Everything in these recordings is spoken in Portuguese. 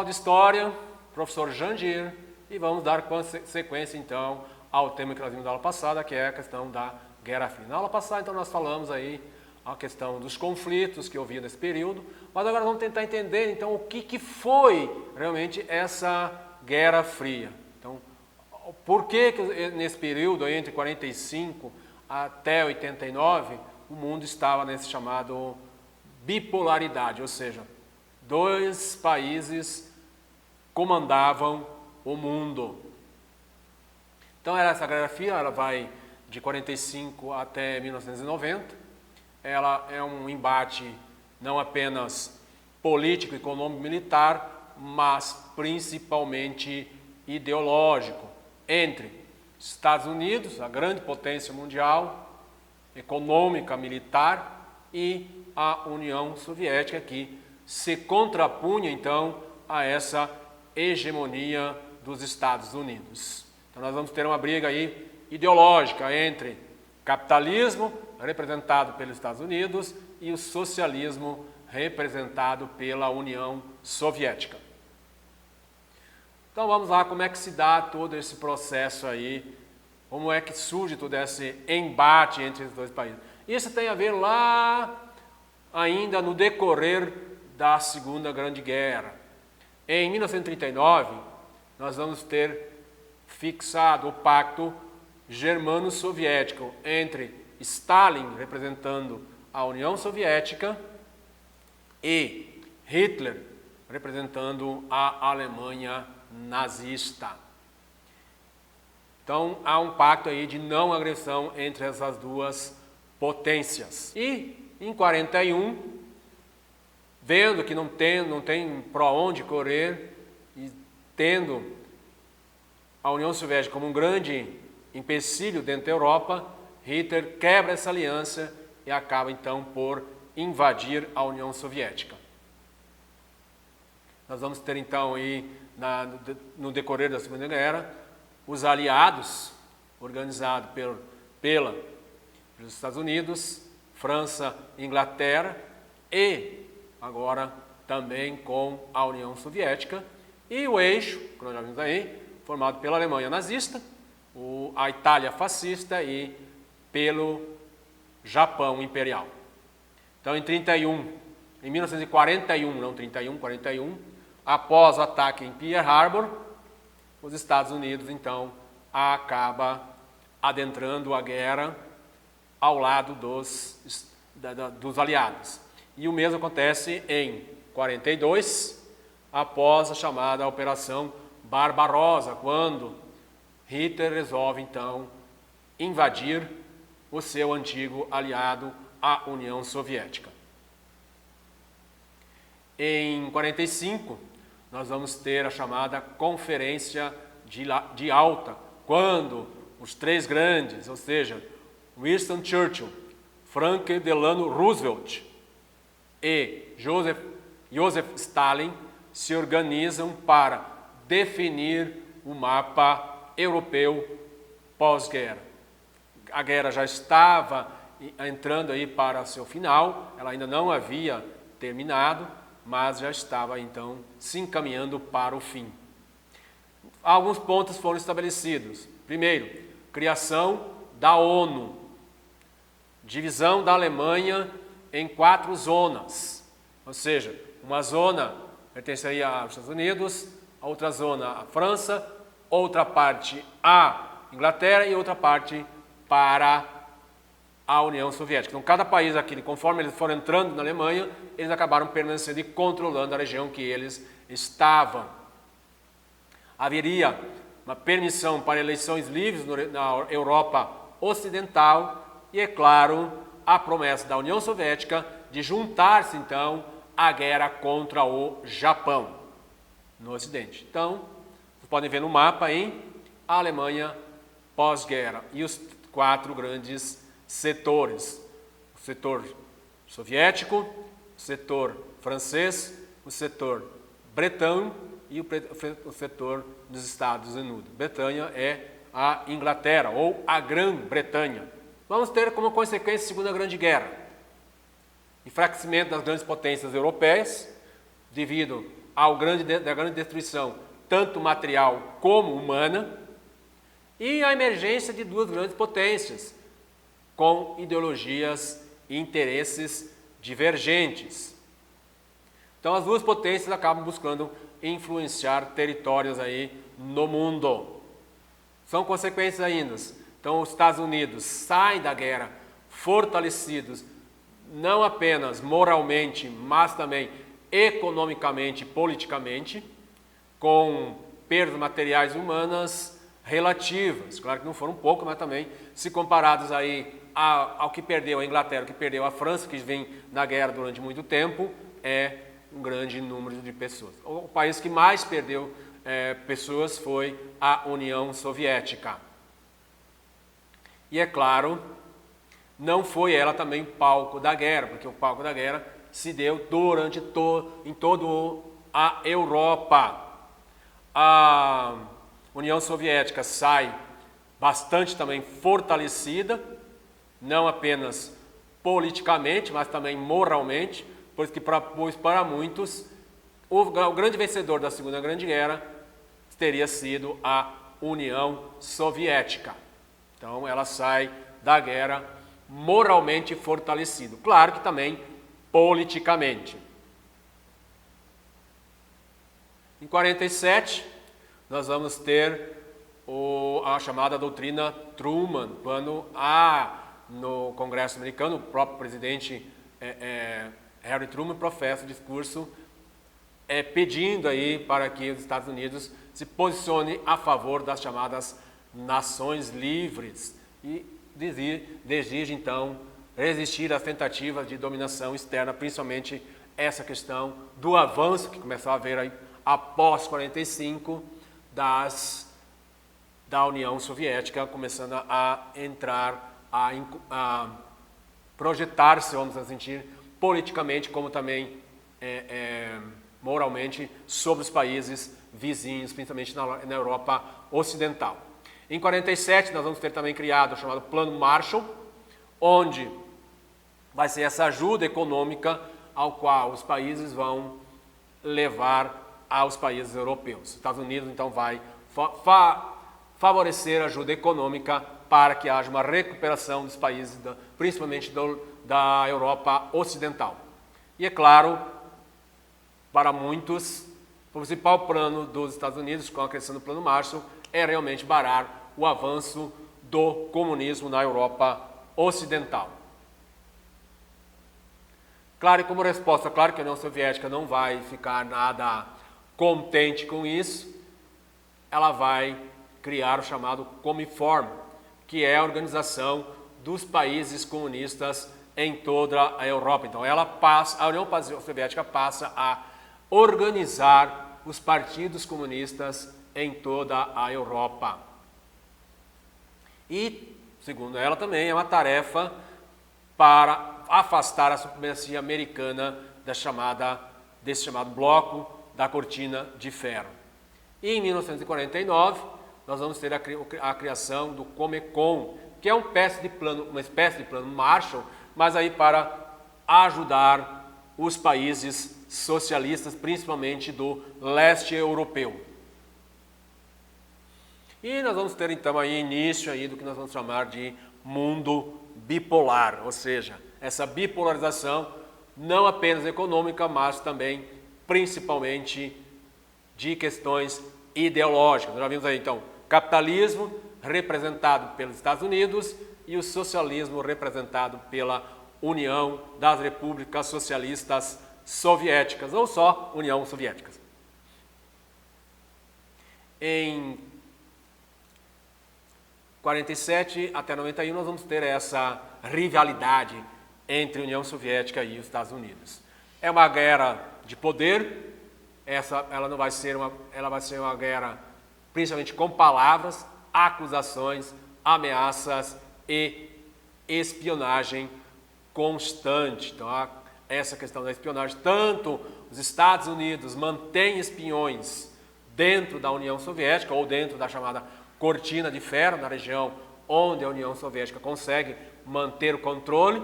de História, professor Jandir, e vamos dar sequência então ao tema que nós vimos na aula passada, que é a questão da Guerra Fria. Na aula passada, então, nós falamos aí a questão dos conflitos que havia nesse período, mas agora vamos tentar entender então o que foi realmente essa Guerra Fria. Então, por que nesse período, entre 45 até 89, o mundo estava nesse chamado bipolaridade, ou seja, dois países comandavam o mundo. Então, essa Guerra Fria, ela vai de 45 até 1990. Ela é um embate não apenas político, econômico, militar, mas principalmente ideológico entre Estados Unidos, a grande potência mundial, econômica, militar, e a União Soviética, que se contrapunha então a essa hegemonia dos Estados Unidos. Então nós vamos ter uma briga aí ideológica entre capitalismo, representado pelos Estados Unidos, e o socialismo, representado pela União Soviética. Então vamos lá, como é que se dá todo esse processo aí, como é que surge todo esse embate entre os dois países. Isso tem a ver lá ainda no decorrer da Segunda Grande Guerra. Em 1939, nós vamos ter fixado o pacto germano-soviético entre Stalin, representando a União Soviética, e Hitler, representando a Alemanha nazista. Então, há um pacto aí de não agressão entre essas duas potências. E, em 41, vendo que não tem para onde correr, e tendo a União Soviética como um grande empecilho dentro da Europa, Hitler quebra essa aliança e acaba então por invadir a União Soviética. Nós vamos ter então aí, no decorrer da Segunda Guerra, os aliados, organizados pelos Estados Unidos, França, Inglaterra e agora também com a União Soviética, e o eixo, que nós já vimos aí, formado pela Alemanha nazista, a Itália fascista e pelo Japão imperial. Então, em 1941, após o ataque em Pearl Harbor, os Estados Unidos, então, acaba adentrando a guerra ao lado dos aliados. E o mesmo acontece em 42, após a chamada Operação Barbarossa, quando Hitler resolve, então, invadir o seu antigo aliado, a União Soviética. Em 45, nós vamos ter a chamada Conferência de Alta, quando os três grandes, ou seja, Winston Churchill, Franklin Delano Roosevelt e Joseph Stalin se organizam para definir o mapa europeu pós-guerra. A guerra já estava entrando aí para seu final, ela ainda não havia terminado, mas já estava então se encaminhando para o fim. Alguns pontos foram estabelecidos. Primeiro, criação da ONU, divisão da Alemanha em 4 zonas, ou seja, uma zona pertenceria aos Estados Unidos, a outra zona à França, outra parte à Inglaterra e outra parte para a União Soviética. Então, cada país aqui, conforme eles foram entrando na Alemanha, eles acabaram permanecendo e controlando a região que eles estavam. Haveria uma permissão para eleições livres na Europa Ocidental e, é claro, a promessa da União Soviética de juntar-se, então, à guerra contra o Japão no Ocidente. Então, vocês podem ver no mapa aí a Alemanha pós-guerra e os 4 grandes setores: o setor soviético, o setor francês, o setor bretão e o setor dos Estados Unidos. Bretanha é a Inglaterra ou a Grã-Bretanha. Vamos ter como consequência a Segunda Grande Guerra: enfraquecimento das grandes potências europeias devido da grande destruição, tanto material como humana, e a emergência de duas grandes potências, com ideologias e interesses divergentes. Então as duas potências acabam buscando influenciar territórios aí no mundo. São consequências ainda. Então os Estados Unidos saem da guerra fortalecidos, não apenas moralmente, mas também economicamente e politicamente, com perdas materiais humanas relativas. Claro que não foram pouco, mas também, se comparados aí ao que perdeu a Inglaterra, o que perdeu a França, que vem na guerra durante muito tempo, é um grande número de pessoas. O país que mais perdeu pessoas foi a União Soviética. E é claro, não foi ela também o palco da guerra, porque o palco da guerra se deu em toda a Europa. A União Soviética sai bastante também fortalecida, não apenas politicamente, mas também moralmente, pois para muitos o grande vencedor da Segunda Grande Guerra teria sido a União Soviética. Então ela sai da guerra moralmente fortalecida, claro que também politicamente. Em 47, nós vamos ter a chamada doutrina Truman, quando no Congresso americano o próprio presidente Harry Truman professa o discurso pedindo aí para que os Estados Unidos se posicione a favor das chamadas nações livres e exige então resistir às tentativas de dominação externa, principalmente essa questão do avanço que começou a haver aí após 45 da União Soviética, começando a entrar, a projetar-se, vamos sentir, politicamente, como também moralmente, sobre os países vizinhos, principalmente na Europa Ocidental. Em 47, nós vamos ter também criado o chamado Plano Marshall, onde vai ser essa ajuda econômica ao qual os países vão levar aos países europeus. Os Estados Unidos, então, vai favorecer a ajuda econômica para que haja uma recuperação dos países, principalmente da Europa Ocidental. E, é claro, para muitos, o principal plano dos Estados Unidos, com a questão do Plano Marshall, é realmente barrar o avanço do comunismo na Europa Ocidental. Claro, e como resposta, claro que a União Soviética não vai ficar nada contente com isso, ela vai criar o chamado Comiform, que é a organização dos países comunistas em toda a Europa. Então, a União Soviética passa a organizar os partidos comunistas em toda a Europa. E, segundo ela, também é uma tarefa para afastar a supremacia americana desse chamado bloco da cortina de ferro. E em 1949, nós vamos ter a criação do Comecon, que é uma espécie de plano Marshall, mas aí para ajudar os países socialistas, principalmente do leste europeu. E nós vamos ter então aí início aí do que nós vamos chamar de mundo bipolar, ou seja, essa bipolarização não apenas econômica, mas também principalmente de questões ideológicas. Nós já vimos aí então capitalismo representado pelos Estados Unidos e o socialismo representado pela União das Repúblicas Socialistas Soviéticas, ou só União Soviética. Em 47 até 91 nós vamos ter essa rivalidade entre a União Soviética e os Estados Unidos. É uma guerra de poder, ela vai ser uma guerra principalmente com palavras, acusações, ameaças e espionagem constante. Então, essa questão da espionagem, tanto os Estados Unidos mantêm espiões dentro da União Soviética ou dentro da chamada cortina de ferro, na região onde a União Soviética consegue manter o controle,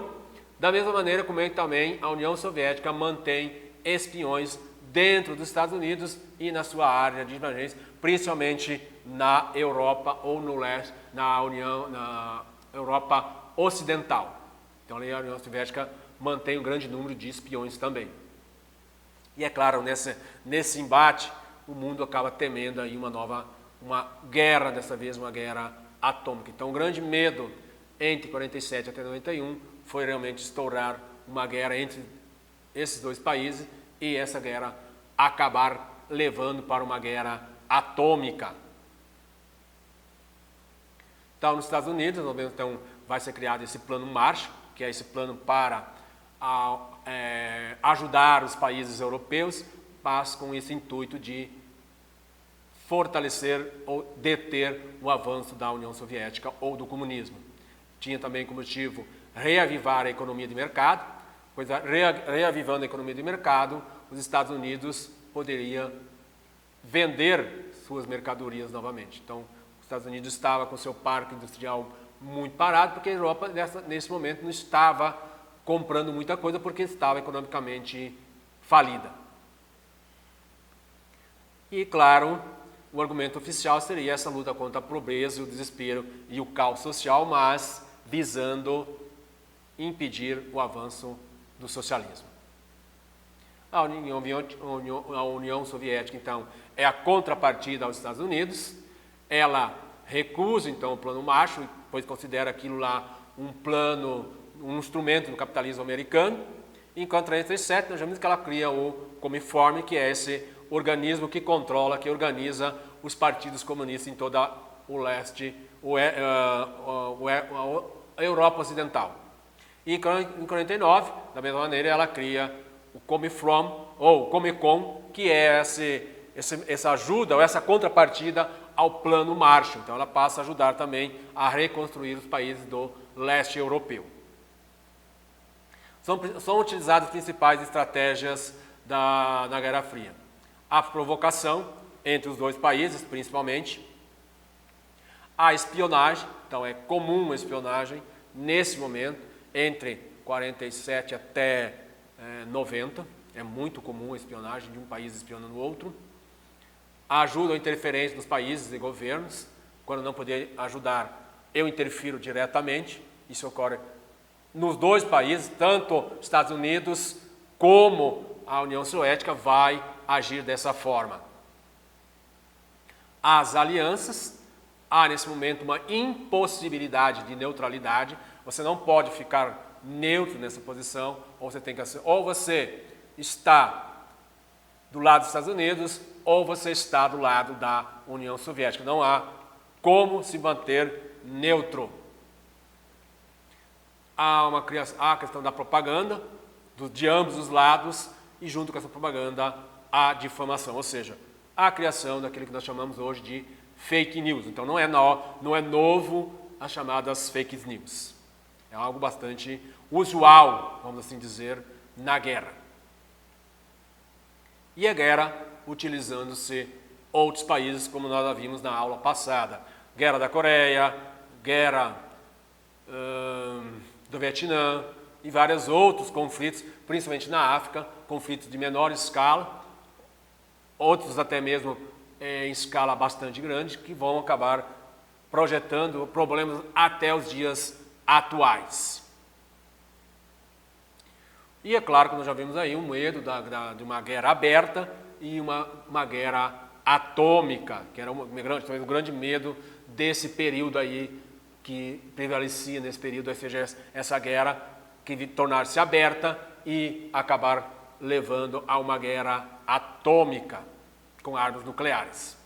da mesma maneira como também a União Soviética mantém espiões dentro dos Estados Unidos e na sua área de abrangência, principalmente na Europa ou no leste, na Europa Ocidental. Então, a União Soviética mantém um grande número de espiões também. E é claro, nesse embate, o mundo acaba temendo aí uma guerra, dessa vez uma guerra atômica. Então, o grande medo entre 47 até 91 foi realmente estourar uma guerra entre esses dois países e essa guerra acabar levando para uma guerra atômica. Então, nos Estados Unidos, então, vai ser criado esse plano Marshall, que é esse plano para ajudar os países europeus, mas com esse intuito de fortalecer ou deter o avanço da União Soviética ou do comunismo. Tinha também como objetivo reavivar a economia de mercado, pois reavivando a economia de mercado, os Estados Unidos poderiam vender suas mercadorias novamente. Então, os Estados Unidos estava com seu parque industrial muito parado, porque a Europa, nesse momento, não estava comprando muita coisa, porque estava economicamente falida. E, claro, o argumento oficial seria essa luta contra a pobreza, o desespero e o caos social, mas visando impedir o avanço do socialismo. A União Soviética, então, é a contrapartida aos Estados Unidos. Ela recusa, então, o plano Marshall, pois considera aquilo lá um instrumento do capitalismo americano. Enquanto em 1937, nós vimos que ela cria o Cominform, que é esse organismo que controla, que organiza os partidos comunistas em toda o leste, a Europa Ocidental. E em 1949, da mesma maneira, ela cria o Comifrom, ou Comecon, que é essa ajuda, ou essa contrapartida ao plano Marshall. Então, ela passa a ajudar também a reconstruir os países do leste europeu. São utilizadas as principais estratégias da Guerra Fria. A provocação entre os dois países, principalmente. A espionagem, então é comum a espionagem nesse momento, entre 47 até 90, é muito comum a espionagem de um país espionando o outro. A ajuda ou interferência dos países e governos, quando não poder ajudar, eu interfiro diretamente. Isso ocorre nos dois países, tanto Estados Unidos como a União Soviética vai agir dessa forma. As alianças, há nesse momento uma impossibilidade de neutralidade, você não pode ficar neutro nessa posição, ou você está do lado dos Estados Unidos, ou você está do lado da União Soviética. Não há como se manter neutro. Há a questão da propaganda, de ambos os lados, e junto com essa propaganda, a difamação, ou seja, a criação daquilo que nós chamamos hoje de fake news. Então, não é novo as chamadas fake news. É algo bastante usual, vamos assim dizer, na guerra. E a guerra utilizando-se outros países, como nós vimos na aula passada. Guerra da Coreia, guerra do Vietnã e vários outros conflitos, principalmente na África, conflitos de menor escala, outros até mesmo em escala bastante grande, que vão acabar projetando problemas até os dias atuais. E é claro que nós já vimos aí um medo de uma guerra aberta e uma guerra atômica, que era um grande medo desse período aí que prevalecia nesse período, ou seja, essa guerra que tornar-se aberta e acabar levando a uma guerra atômica com armas nucleares.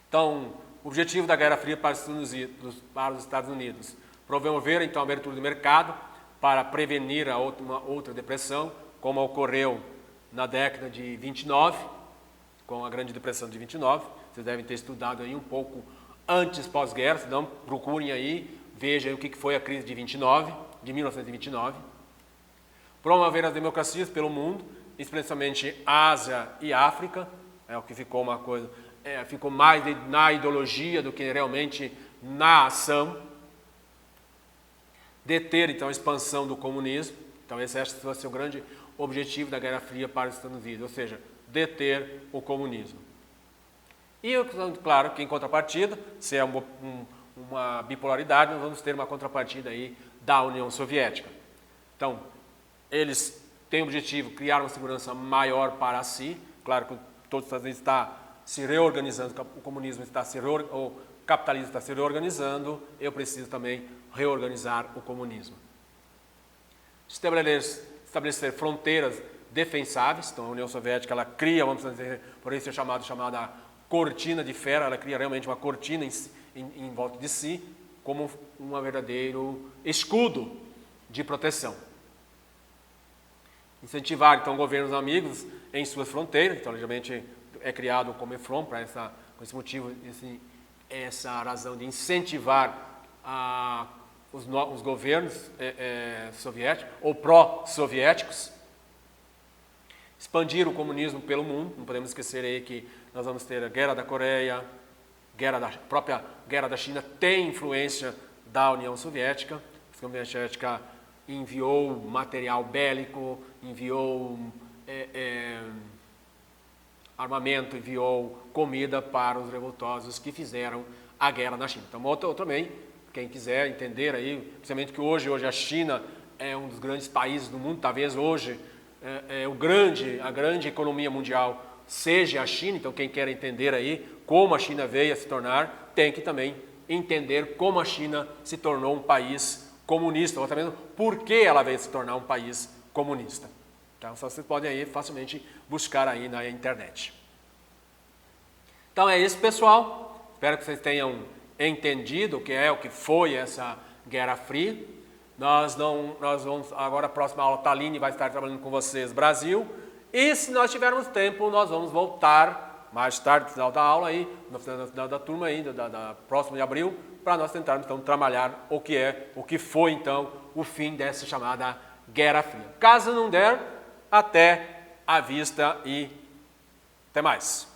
Então, o objetivo da Guerra Fria para os Estados Unidos, promover então a abertura do mercado para prevenir uma outra depressão, como ocorreu na década de 29, com a Grande Depressão de 29. Vocês devem ter estudado aí um pouco antes, pós-guerra, se não, procurem aí, vejam o que foi a crise de 1929. Promover as democracias pelo mundo, especialmente Ásia e África, é o que ficou uma coisa, ficou mais na ideologia do que realmente na ação. Deter, então, a expansão do comunismo. Então, esse vai ser objetivo da Guerra Fria para os Estados Unidos, ou seja, deter o comunismo. E, claro, que em contrapartida, se é uma bipolaridade, nós vamos ter uma contrapartida aí da União Soviética. Então, eles têm o objetivo de criar uma segurança maior para si. Claro que todos os Estados Unidos está se reorganizando, o comunismo está o capitalismo está se reorganizando, eu preciso também reorganizar o comunismo. Estabelecer fronteiras defensáveis. Então, a União Soviética ela cria, vamos dizer, por isso é chamada cortina de ferro, ela cria realmente uma cortina em volta de si, como um verdadeiro escudo de proteção. Incentivar, então, governos amigos em suas fronteiras. Então, geralmente, é criado o Comefron por esse motivo, essa razão de incentivar os governos soviéticos ou pró-soviéticos. Expandir o comunismo pelo mundo. Não podemos esquecer aí que nós vamos ter a Guerra da Coreia, a própria Guerra da China tem influência da União Soviética. A União Soviética enviou material bélico, enviou armamento, enviou comida para os revoltosos que fizeram a guerra na China. Então, também, quem quiser entender aí, principalmente que hoje a China é um dos grandes países do mundo, talvez hoje a grande economia mundial seja a China. Então, quem quer entender aí como a China veio a se tornar, tem que também entender como a China se tornou um país comunista, ou também por que ela veio se tornar um país comunista. Então, vocês podem aí facilmente buscar aí na internet. Então é isso, pessoal. Espero que vocês tenham entendido o que foi essa Guerra Fria. Nós vamos, agora a próxima aula, Taline vai estar trabalhando com vocês Brasil. E se nós tivermos tempo, nós vamos voltar mais tarde, no final da aula aí, no final da turma ainda, da próxima de abril, para nós tentarmos então trabalhar o que foi então o fim dessa chamada Guerra Fria. Caso não der, até a vista e até mais.